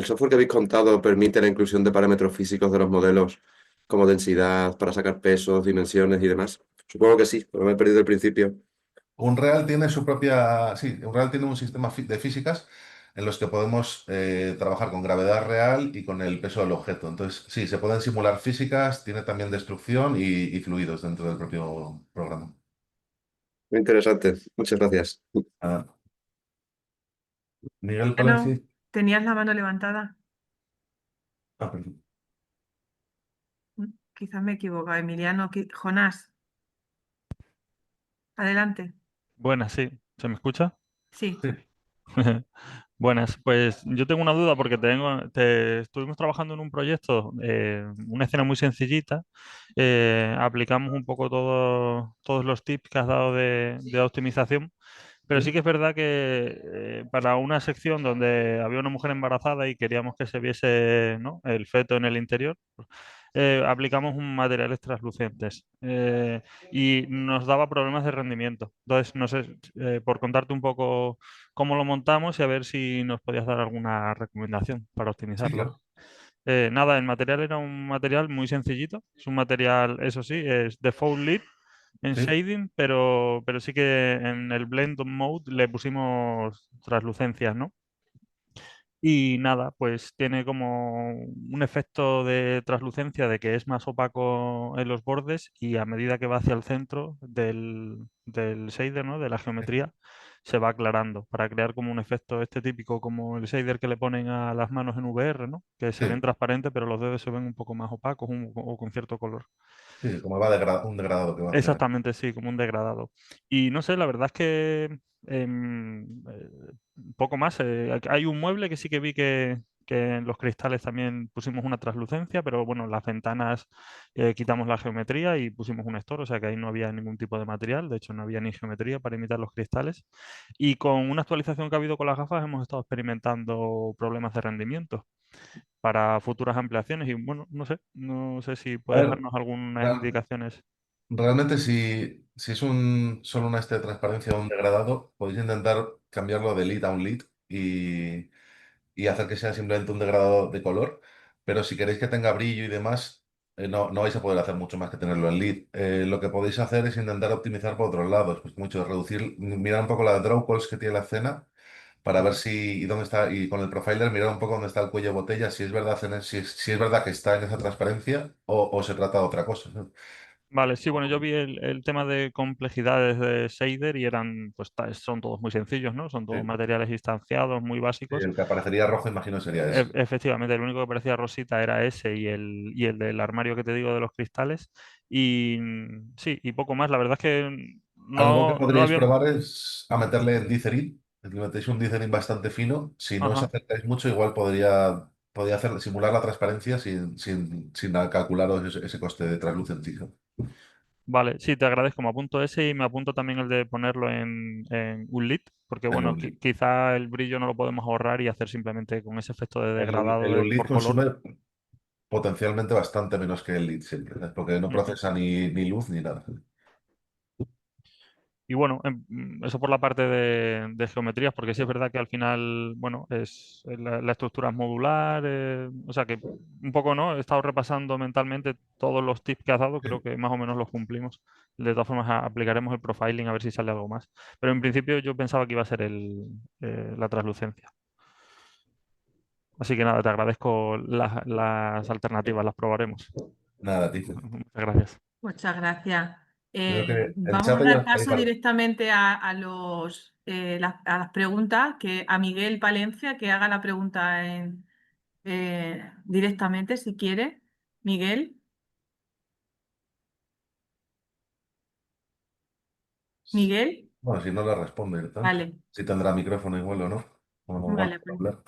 software que habéis contado permite la inclusión de parámetros físicos de los modelos, como densidad, para sacar pesos, dimensiones y demás? Supongo que sí, pero me he perdido el principio. Unreal tiene su propia, sí, Unreal tiene un sistema de físicas en los que podemos trabajar con gravedad real y con el peso del objeto. Entonces, sí, se pueden simular físicas, tiene también destrucción y fluidos dentro del propio programa. Muy interesante. Muchas gracias. Ah, Miguel No, Palencia. tenías la mano levantada. Ah, perdón. Quizás me he equivocado. Emiliano, Jonás, adelante. Buenas, sí. ¿Se me escucha? Sí. Sí, Buenas, pues yo tengo una duda porque estuvimos trabajando en un proyecto, una escena muy sencillita. Aplicamos un poco todos los tips que has dado de optimización, pero sí sí. que es verdad que para una sección donde había una mujer embarazada y queríamos que se viese, ¿no?, el feto en el interior, aplicamos un materiales translucentes y nos daba problemas de rendimiento. Entonces, no sé, por contarte un poco cómo lo montamos y a ver si nos podías dar alguna recomendación para Sí, optimizarlo. claro. Nada, el material era un material muy sencillito. Es un material, eso sí, es default lead en Sí. shading, pero sí que en el blend mode le pusimos translucencias, ¿no? Y nada, pues tiene como un efecto de translucencia de que es más opaco en los bordes y a medida que va hacia el centro del shader, ¿no? De la geometría, se va aclarando para crear como un efecto este típico como el shader que le ponen a las manos en VR, ¿no? Que se ven Sí, transparentes pero los dedos se ven un poco más opacos o con cierto color. sí, como va un degradado que va haciendo. Exactamente, sí, como un degradado. Y no sé, la verdad es que poco más. Hay un mueble que sí que vi que en los cristales también pusimos una translucencia, pero bueno, en las ventanas quitamos la geometría y pusimos un store, o sea que ahí no había ningún tipo de material, de hecho no había ni geometría para imitar los cristales. Y con una actualización que ha habido con las gafas hemos estado experimentando problemas de rendimiento para futuras ampliaciones y bueno, no sé si A puedes ver, darnos algunas ra- indicaciones. realmente si es solo una de transparencia o un degradado, podéis intentar cambiarlo de lead a un lead y hacer que sea simplemente un degradado de color. Pero si queréis que tenga brillo y demás, no vais a poder hacer mucho más que tenerlo en lead. Lo que podéis hacer es intentar optimizar por otros lados, pues mucho, reducir, mirar un poco la draw calls que tiene la escena para ver si y dónde está, y con el profiler mirar un poco dónde está el cuello de botella, si es verdad, si es verdad que está en esa transparencia o se trata de otra cosa, ¿no? Vale, sí, bueno, yo vi el tema de complejidades de shader y eran, pues son todos muy sencillos, ¿no? Son todos Sí. materiales instanciados, muy Sí, básicos. el que aparecería rojo, imagino, sería ese. Efectivamente, el único que parecía rosita era ese y el del armario que te digo de los cristales. Y sí, y poco más. La verdad es que Algo que no podríais había... probar es a meterle en Dicerin. Le metéis un Dicerin bastante fino. Si no os Ajá. acercáis mucho, igual podría hacer, simular la transparencia sin calcularos ese coste de translucencia. Vale, sí, te agradezco. Me apunto ese y me apunto también el de ponerlo en un lit, porque En bueno, un lead. quizá el brillo no lo podemos ahorrar y hacer simplemente con ese efecto de degradado El unlead por color. consume potencialmente bastante menos que el lead siempre, ¿sabes? Porque no Ujú. procesa ni luz ni nada. Y bueno, eso por la parte de geometrías, porque sí es verdad que al final, bueno, la estructura es modular, o sea que un poco, ¿no? He estado repasando mentalmente todos los tips que has dado, creo que más o menos los cumplimos. De todas formas, aplicaremos el profiling a ver si sale algo más. Pero en principio yo pensaba que iba a ser la translucencia. Así que nada, te agradezco las alternativas, las probaremos. Nada, tío. Muchas gracias. Muchas gracias. Creo que el Vamos a chat ya dar está ahí paso para... directamente a las preguntas, que a Miguel Palencia que haga la pregunta directamente si quiere. Miguel, Miguel, Bueno, si no le responde directamente. vale, Si tendrá micrófono igual o no. O no va a vale, pues hablar.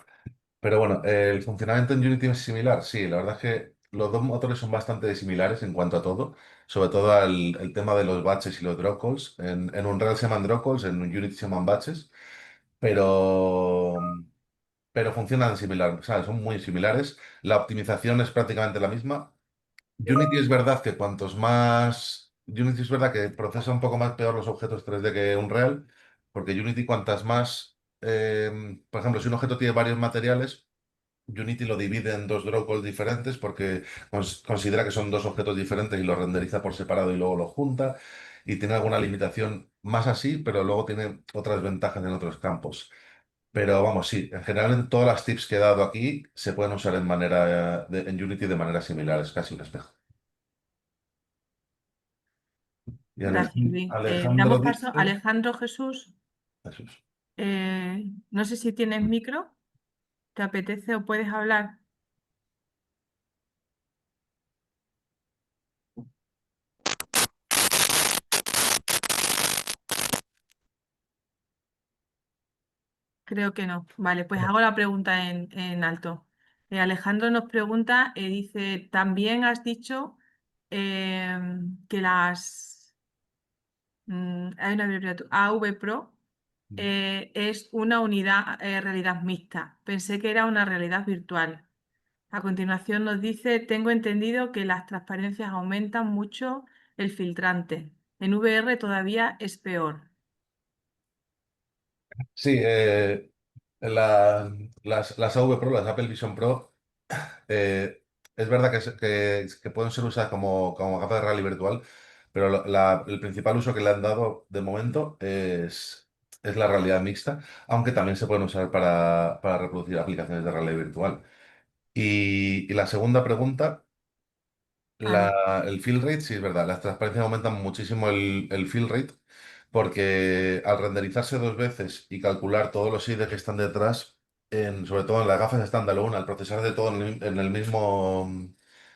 Pero bueno, el funcionamiento en Unity es similar. Sí, la verdad es que los dos motores son bastante similares en cuanto a todo, sobre todo el tema de los batches y los draw calls. En Unreal se llaman draw calls, en Unity se llaman batches, pero, pero funcionan similar, ¿sabes? Son muy similares. La optimización es prácticamente la misma. Unity es verdad que cuantos más... Unity es verdad que procesa un poco más peor los objetos 3D que Unreal, porque Unity cuantas más... por ejemplo, si un objeto tiene varios materiales, Unity lo divide en dos draw calls diferentes porque considera que son dos objetos diferentes y los renderiza por separado y luego los junta. Y tiene alguna limitación más así, pero luego tiene otras ventajas en otros campos. Pero vamos, sí, en general en todas las tips que he dado aquí se pueden usar en Unity de manera similar, es casi un espejo. Y gracias, Luis. Alejandro Damos paso a dice... Alejandro Jesús. Jesús. No sé si tienes micro, ¿te apetece o puedes hablar? Creo que no. Vale, pues hago la pregunta en alto. Alejandro nos pregunta, dice, también has dicho que hay una abreviatura, AV Pro es una unidad realidad mixta. Pensé que era una realidad virtual. A continuación nos dice, tengo entendido que las transparencias aumentan mucho el filtrante. En VR todavía es peor. Sí, las AV Pro, las Apple Vision Pro, es verdad que pueden ser usadas como gafas de realidad virtual, pero el principal uso que le han dado de momento es la realidad mixta, aunque también se pueden usar para reproducir aplicaciones de realidad virtual. Y la segunda pregunta, Ah, el fill rate, sí es verdad, las transparencias aumentan muchísimo el fill rate porque al renderizarse dos veces y calcular todos los IDE que están detrás, sobre todo en las gafas standalone, al procesar de todo en el mismo,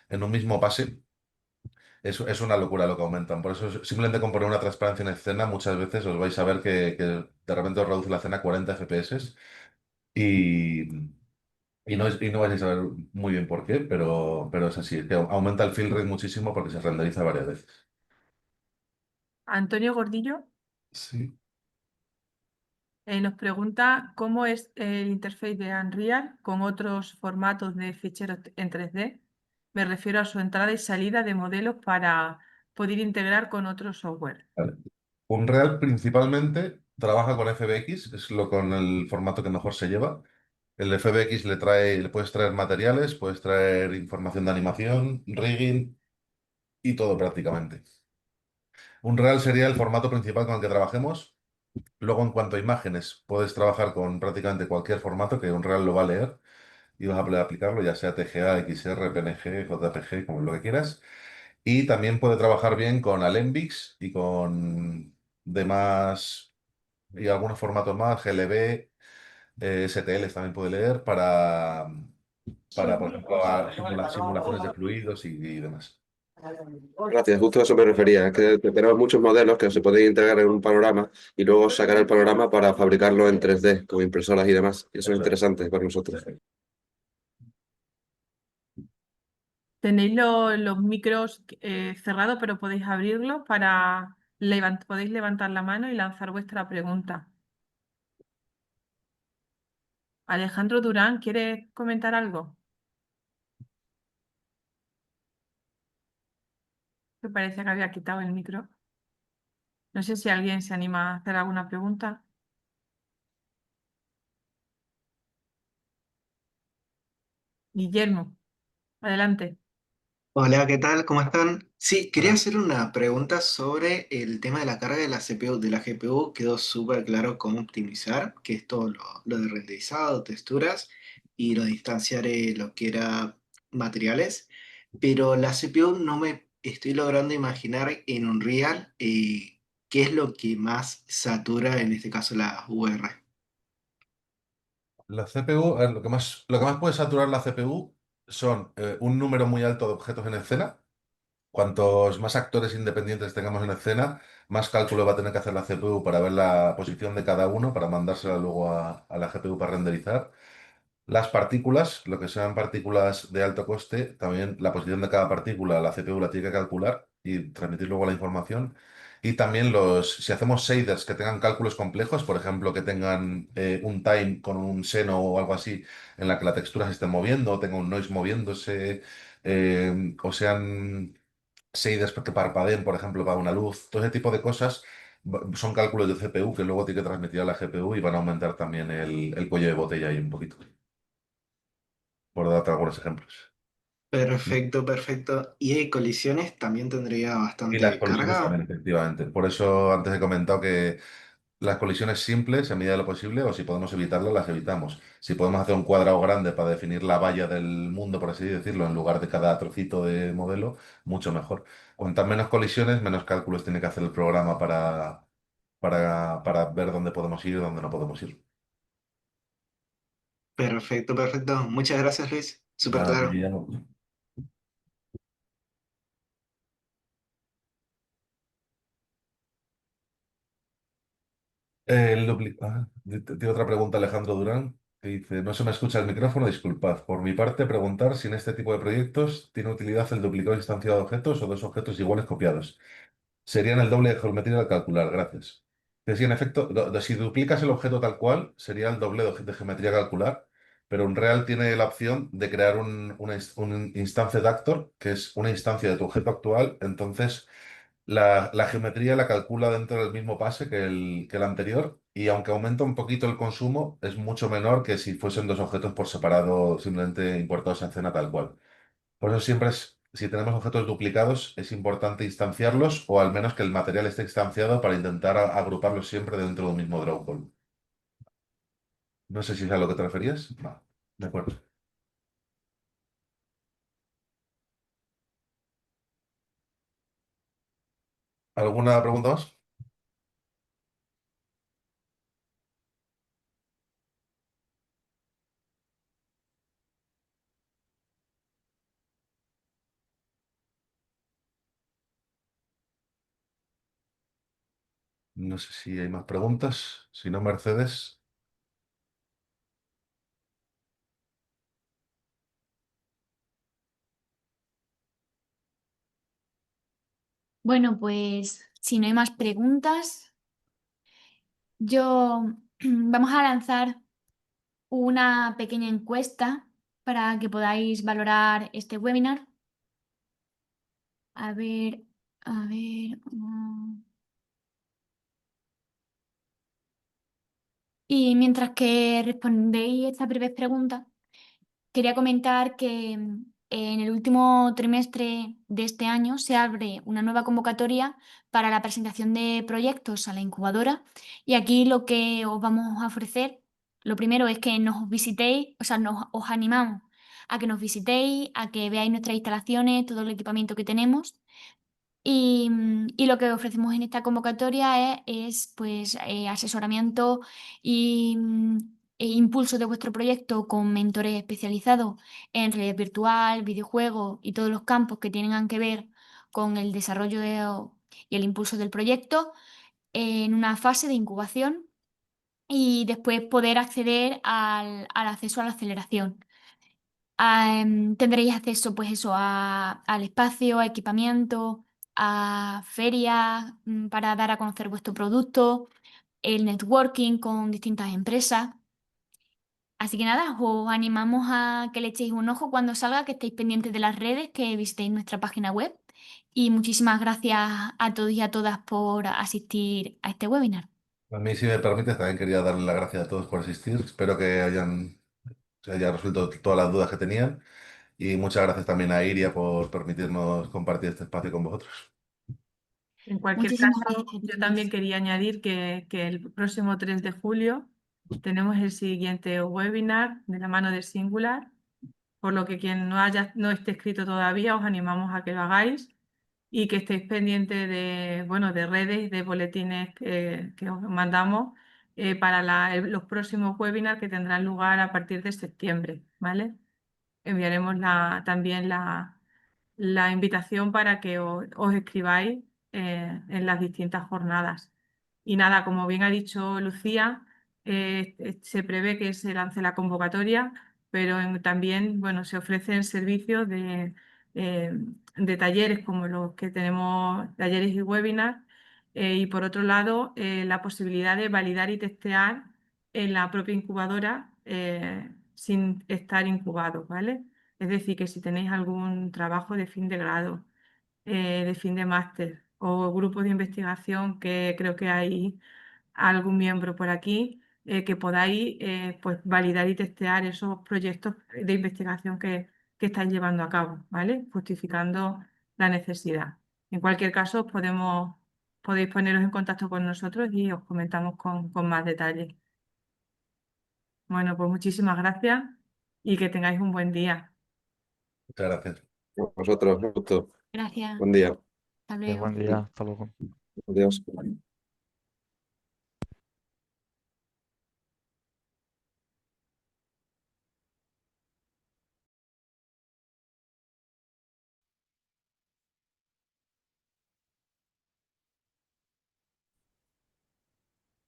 en un mismo pase, es una locura lo que aumentan. Por eso, simplemente con poner una transparencia en escena, muchas veces os vais a ver que de repente os reduce la escena a 40 FPS y, y no vais a saber muy bien por qué, pero es así, que aumenta el fill rate muchísimo porque se renderiza varias veces. Antonio Gordillo Sí. nos pregunta cómo es el interface de Unreal con otros formatos de ficheros en 3D. Me refiero a su entrada y salida de modelos para poder integrar con otro software. Vale. Unreal principalmente trabaja con FBX, es lo con el formato que mejor se lleva. El FBX le puedes traer materiales, puedes traer información de animación, rigging y todo prácticamente. Unreal sería el formato principal con el que trabajemos. Luego, en cuanto a imágenes, puedes trabajar con prácticamente cualquier formato que Unreal lo va a leer y vas a poder aplicarlo, ya sea TGA, XR, PNG, JPG, como lo que quieras. Y también puede trabajar bien con Alembic y con demás y algunos formatos más, GLB, STL también puede leer para por ejemplo, simulaciones de fluidos y demás. Gracias, justo a eso me refería. Es que tenemos muchos modelos que se pueden integrar en un panorama y luego sacar el panorama para fabricarlo en 3D, con impresoras y demás. Y eso es Eso es. interesante para nosotros. Tenéis los micros cerrados, pero podéis abrirlos para podéis levantar la mano y lanzar vuestra pregunta. Alejandro Durán, ¿quiere comentar algo? Me parece que había quitado el micro. No sé si alguien se anima a hacer alguna pregunta. Guillermo, adelante. Hola, ¿qué tal? ¿Cómo están? Sí, quería Hola. hacer una pregunta sobre el tema de la carga de la CPU. De la GPU quedó súper claro cómo optimizar, que es todo lo de renderizado, texturas y lo de distanciar lo que era materiales. Pero la CPU no me estoy logrando imaginar en Unreal qué es lo que más satura, en este caso la VR. La CPU, lo que más puede saturar la CPU son un número muy alto de objetos en escena. Cuantos más actores independientes tengamos en escena, más cálculo va a tener que hacer la CPU para ver la posición de cada uno, para mandársela luego a la GPU para renderizar. Las partículas, lo que sean partículas de alto coste, también la posición de cada partícula, la CPU la tiene que calcular y transmitir luego la información. Y también si hacemos shaders que tengan cálculos complejos, por ejemplo, que tengan un time con un seno o algo así, en la que la textura se esté moviendo, o tenga un noise moviéndose, o sean shaders que parpadeen, por ejemplo, para una luz, todo ese tipo de cosas son cálculos de CPU que luego tiene que transmitir a la GPU y van a aumentar también el cuello de botella ahí un poquito por darte algunos ejemplos. Perfecto, perfecto. ¿Y hay colisiones? ¿También tendría Y las bastante colisiones también, carga? efectivamente. Por eso antes he comentado que las colisiones simples, en medida de lo posible, o si podemos evitarlas, las evitamos. Si podemos hacer un cuadrado grande para definir la valla del mundo, por así decirlo, en lugar de cada trocito de modelo, mucho mejor. Cuantas menos colisiones, menos cálculos tiene que hacer el programa para ver dónde podemos ir y dónde no podemos ir. Perfecto, perfecto. Muchas gracias, Luis. Súper Nada, claro. Guillermo. Tiene otra pregunta Alejandro Durán, que dice, no se me escucha el micrófono, disculpad. Por mi parte, preguntar si en este tipo de proyectos tiene utilidad el duplicado instanciado de objetos o dos objetos iguales copiados. Serían el doble de geometría al calcular, gracias. Que sí, en efecto, si duplicas el objeto tal cual, sería el doble de geometría a calcular, pero Unreal tiene la opción de crear un instance de actor, que es una instancia de tu objeto actual, entonces la geometría la calcula dentro del mismo pase que el anterior y aunque aumenta un poquito el consumo, es mucho menor que si fuesen dos objetos por separado simplemente importados en escena tal cual. Por eso siempre si tenemos objetos duplicados, es importante instanciarlos o al menos que el material esté instanciado para intentar agruparlos siempre dentro de un mismo Drawball. No sé si es a lo que te referías. No, de acuerdo. ¿Alguna pregunta más? No sé si hay más preguntas. Si no, Mercedes. Bueno, pues si no hay más preguntas, yo vamos a lanzar una pequeña encuesta para que podáis valorar este webinar. A ver, a ver. Y mientras que respondéis esta breve pregunta, quería comentar que en el último trimestre de este año se abre una nueva convocatoria para la presentación de proyectos a la incubadora y aquí lo que os vamos a ofrecer, lo primero es que nos visitéis, o sea, os animamos a que nos visitéis, a que veáis nuestras instalaciones, todo el equipamiento que tenemos. Y lo que ofrecemos en esta convocatoria es, pues, asesoramiento e impulso de vuestro proyecto con mentores especializados en realidad virtual, videojuegos y todos los campos que tengan que ver con el desarrollo y el impulso del proyecto en una fase de incubación y después poder acceder al acceso a la aceleración. Tendréis acceso, pues eso, al espacio, a equipamiento, a ferias para dar a conocer vuestro producto, el networking con distintas empresas. Así que nada, os animamos a que le echéis un ojo cuando salga, que estéis pendientes de las redes, que visitéis nuestra página web. Y muchísimas gracias a todos y a todas por asistir a este webinar. A mí, si me permites, también quería darle las gracias a todos por asistir. Espero que se haya resuelto todas las dudas que tenían. Y muchas gracias también a Iria por permitirnos compartir este espacio con vosotros. En cualquier Muchísimas caso, gracias a yo todos. también quería añadir que el próximo 3 de julio tenemos el siguiente webinar de la mano de Singular, por lo que quien no esté escrito todavía, os animamos a que lo hagáis y que estéis pendientes de redes, de boletines que os mandamos para los próximos webinars que tendrán lugar a partir de septiembre, ¿vale? Enviaremos también la invitación para que os escribáis en las distintas jornadas. Y nada, como bien ha dicho Lucía, se prevé que se lance la convocatoria, pero también se ofrecen servicios de talleres como los que tenemos, talleres y webinars, y por otro lado, la posibilidad de validar y testear en la propia incubadora sin estar incubados, ¿vale? Es decir, que si tenéis algún trabajo de fin de grado, de fin de máster o grupo de investigación, que creo que hay algún miembro por aquí, que podáis pues validar y testear esos proyectos de investigación que estáis llevando a cabo, ¿vale? Justificando la necesidad. En cualquier caso, podéis poneros en contacto con nosotros y os comentamos con más detalle. Bueno, pues muchísimas gracias y que tengáis un buen día. Muchas gracias. Vosotros, un gusto. Gracias. Buen día. Hasta Buen luego. día, hasta luego. Adiós.